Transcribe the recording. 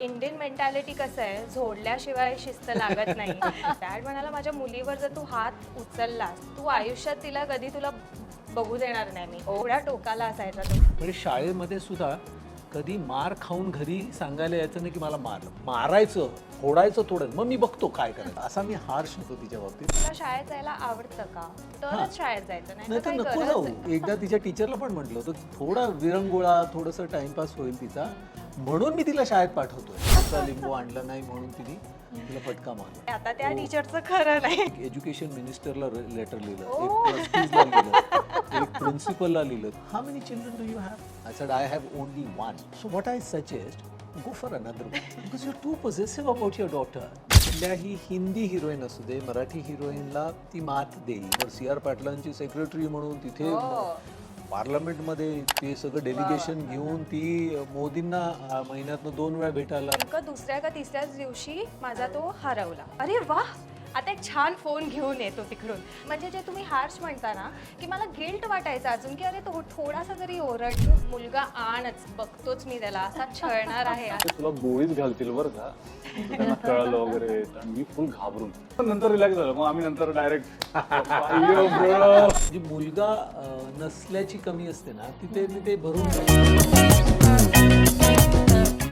Indian mentality कसं आहे, झोडल्याशिवाय शिस्त लागत नाही. डॅड म्हणाला माझ्या मुलीवर जर तू हात उचललास, तू आयुष्यात तिला कधी तुला बघू देणार नाही मी. एवढ्या टोकाला असायचा तो. म्हणजे शाळेमध्ये सुद्धा कधी मार खाऊन घरी सांगायला यायचं नाही की मला मारलं. मारायचं, फोडायचं थोडं, मग मी बघतो काय करायचं. असा मी हार्श होतो तिच्या बाबतीत. तुला शाळेत जायला आवडतं का? तरच शाळेत जायचं, नाही नाही तर तर काही नको गरज जाऊ. नाही. एकदा तिच्या टीचरला पण म्हटलं होतं थोडा विरंगुळा, थोडंसं टाइमपास होईल तिचा, म्हणून मी तिला शाळेत पाठवतोय. आता लिंबू आणला नाही म्हणून तिला फटका मारला. आता त्या टीचरचं खरं नाही. एज्युकेशन मिनिस्टरला लेटर लिहिलं, एक ट्रस्टीजला लिहिलं, एक प्रिन्सिपलला लिहिलं. How many children do you have? I said I have only one. So what I suggest, go for another one because you're too possessive about your daughter. कुठल्याही हिंदी हिरोईन असू दे, मराठी हिरोईनला ती मात देईल. तर सी.आर. पाटलांची सेक्रेटरी म्हणून तिथे पार्लमेंटमध्ये ते सगळं डेलिगेशन घेऊन ती मोदींना महिन्यातनं 2 वेळा भेटायला. नेमकं दुसऱ्या का तिसऱ्याच दिवशी माझा तो हरवला. अरे वा, आता एक छान फोन घेऊन येतो तिकडून. म्हणजे जे तुम्ही हार्श म्हणता ना, की मला गिल्ट वाटायचं अजून, की अरे तो थोडासा जरी ओरड, मुलगा आणच, बघतोच मी त्याला, असा छळणार आहे. तुला गोळीच घालतील बरं का, त्यांना कळलं वगैरे. आणि मी फुल घाबरून नंतर रिलॅक्स झालं. मग आम्ही नंतर डायरेक्ट जी मुलगा नसल्याची कमी असते ना, तिथे मी ते भरून